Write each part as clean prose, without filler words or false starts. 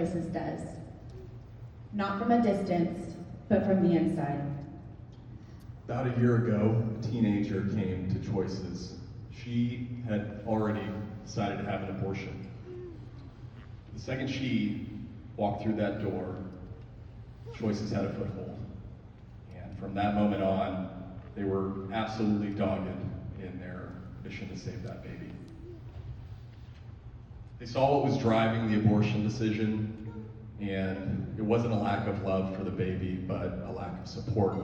Choices does. Not from a distance, but from the inside. About a year ago, a teenager came to Choices. She had already decided to have an abortion. The second she walked through that door, Choices had a foothold. And from that moment on, they were absolutely dogged in their mission to save that baby. They saw what was driving the abortion decision, and it wasn't a lack of love for the baby, but a lack of support.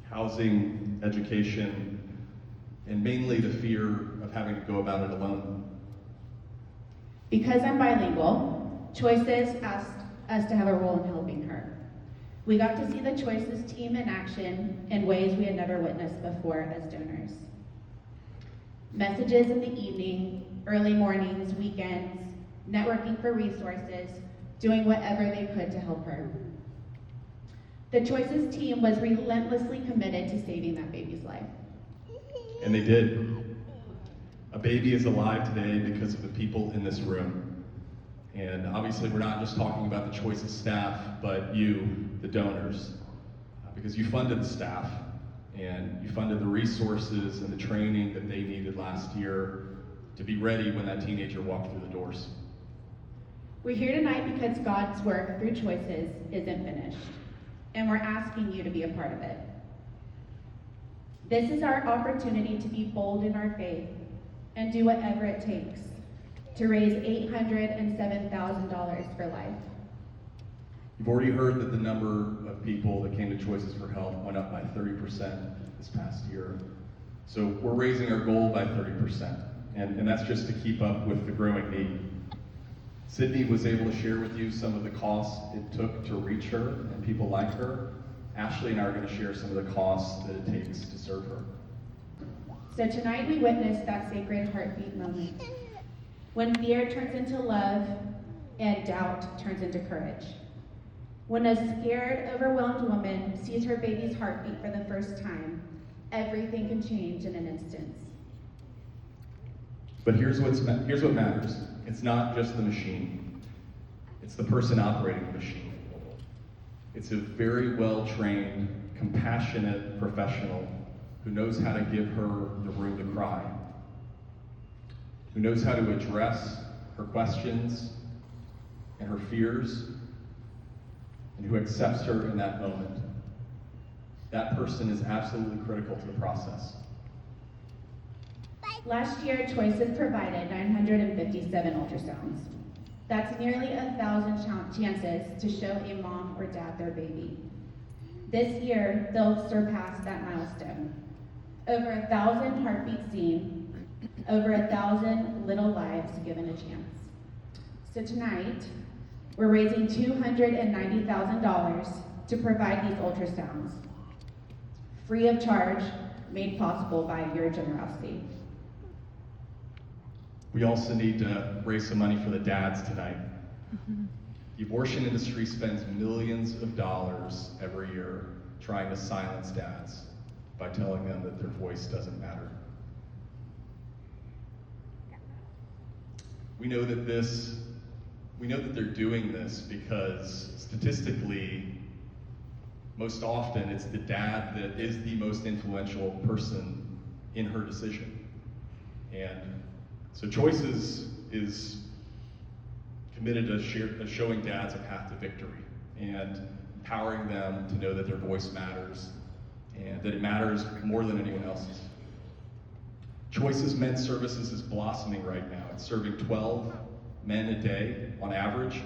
Housing, education, and mainly the fear of having to go about it alone. Because I'm bilingual, Choices asked us to have a role in helping her. We got to see the Choices team in action in ways we had never witnessed before as donors. Messages in the evening, early mornings, weekends, networking for resources, doing whatever they could to help her. The Choices team was relentlessly committed to saving that baby's life. And they did. A baby is alive today because of the people in this room. And obviously we're not just talking about the Choices staff, but you, the donors, because you funded the staff, and you funded the resources and the training that they needed last year to be ready when that teenager walked through the doors. We're here tonight because God's work through Choices isn't finished, and we're asking you to be a part of it. This is our opportunity to be bold in our faith and do whatever it takes to raise $807,000 for life. You've already heard that the number of people that came to Choices for Help went up by 30% this past year. So we're raising our goal by 30%, and that's just to keep up with the growing need. Sydney was able to share with you some of the costs it took to reach her and people like her. Ashley and I are going to share some of the costs that it takes to serve her. So tonight we witnessed that sacred heartbeat moment, when fear turns into love and doubt turns into courage. When a scared, overwhelmed woman sees her baby's heartbeat for the first time, everything can change in an instant. But here's what matters. It's not just the machine. It's the person operating the machine. It's a very well-trained, compassionate professional who knows how to give her the room to cry, who knows how to address her questions and her fears, and who accepts her in that moment. That person is absolutely critical to the process. Last year, Choices provided 957 ultrasounds. That's nearly 1,000 chances to show a mom or dad their baby. This year, they'll surpass that milestone. Over 1,000 heartbeats seen, over 1,000 little lives given a chance. So tonight, we're raising $290,000 to provide these ultrasounds, free of charge, made possible by your generosity. We also need to raise some money for the dads tonight. The abortion industry spends millions of dollars every year trying to silence dads by telling them that their voice doesn't matter. We know that they're doing this because statistically, most often it's the dad that is the most influential person in her decision. And so Choices is committed to showing dads a path to victory and empowering them to know that their voice matters and that it matters more than anyone else's. Choices Men's Services is blossoming right now. It's serving 12 men a day on average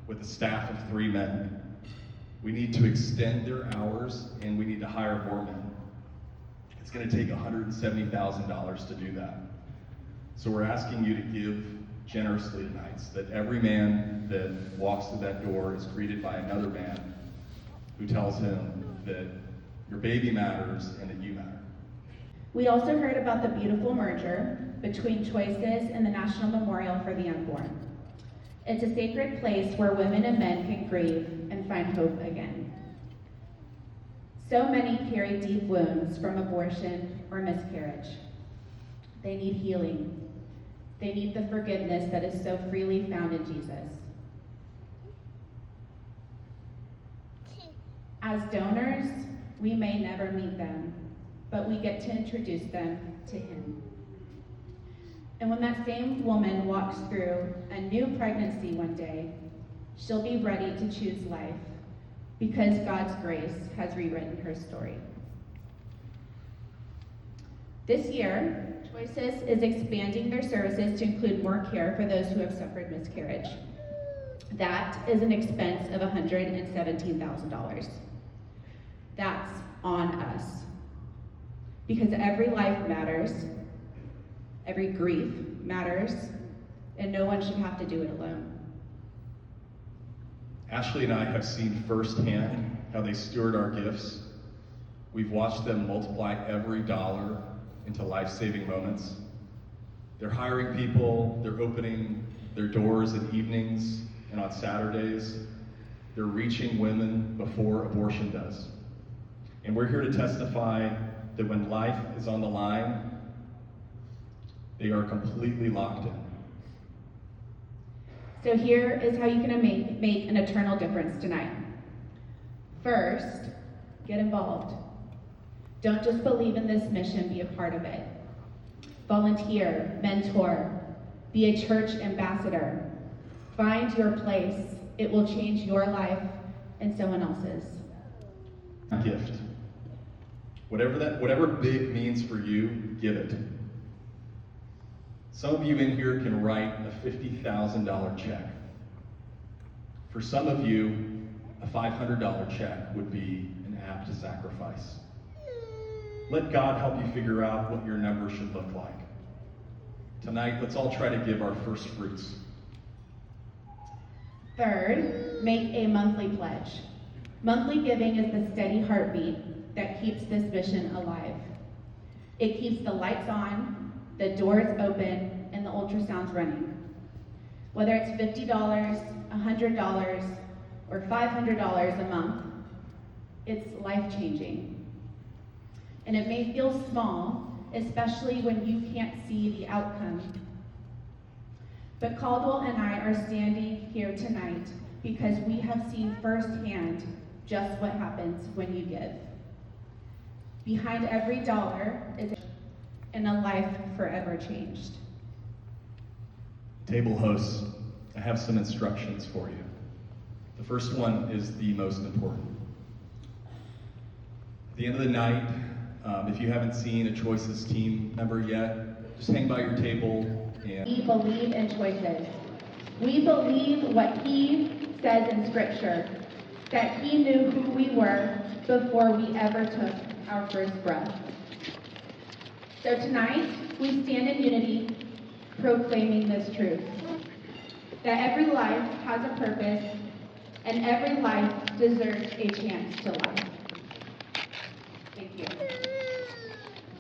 with a staff of 3 men. We need to extend their hours and we need to hire more men. It's going to take $170,000 to do that. So we're asking you to give generously tonight so that every man that walks through that door is greeted by another man who tells him that your baby matters and that you matter. We also heard about the beautiful merger between Choices and the National Memorial for the Unborn. It's a sacred place where women and men can grieve and find hope again. So many carry deep wounds from abortion or miscarriage. They need healing. They need the forgiveness that is so freely found in Jesus. As donors, we may never meet them, but we get to introduce them to Him. And when that same woman walks through a new pregnancy one day, she'll be ready to choose life because God's grace has rewritten her story. This year, Choices is expanding their services to include more care for those who have suffered miscarriage. That is an expense of $117,000. That's on us. Because every life matters, every grief matters, and no one should have to do it alone. Ashley and I have seen firsthand how they steward our gifts. We've watched them multiply every dollar into life-saving moments. They're hiring people, they're opening their doors in evenings and on Saturdays. They're reaching women before abortion does. And we're here to testify that when life is on the line, they are completely locked in. So here is how you can make an eternal difference tonight. First, get involved. Don't just believe in this mission, be a part of it. Volunteer, mentor, be a church ambassador. Find your place. It will change your life and someone else's. Gift. Whatever big means for you, give it. Some of you in here can write a $50,000 check. For some of you, a $500 check would be an apt sacrifice. Let God help you figure out what your number should look like. Tonight, let's all try to give our first fruits. Third, make a monthly pledge. Monthly giving is the steady heartbeat that keeps this mission alive. It keeps the lights on, the doors open, and the ultrasounds running. Whether it's $50, $100, or $500 a month, it's life-changing. And it may feel small, especially when you can't see the outcome. But Caldwell and I are standing here tonight because we have seen firsthand just what happens when you give. Behind every dollar is a life forever changed. Table hosts, I have some instructions for you. The first one is the most important. At the end of the night, if you haven't seen a Choices team member yet, just hang by your table and... We believe in Choices. We believe what He says in Scripture, that He knew who we were before we ever took our first breath. So tonight, we stand in unity, proclaiming this truth, that every life has a purpose, and every life deserves a chance to life. Thank you.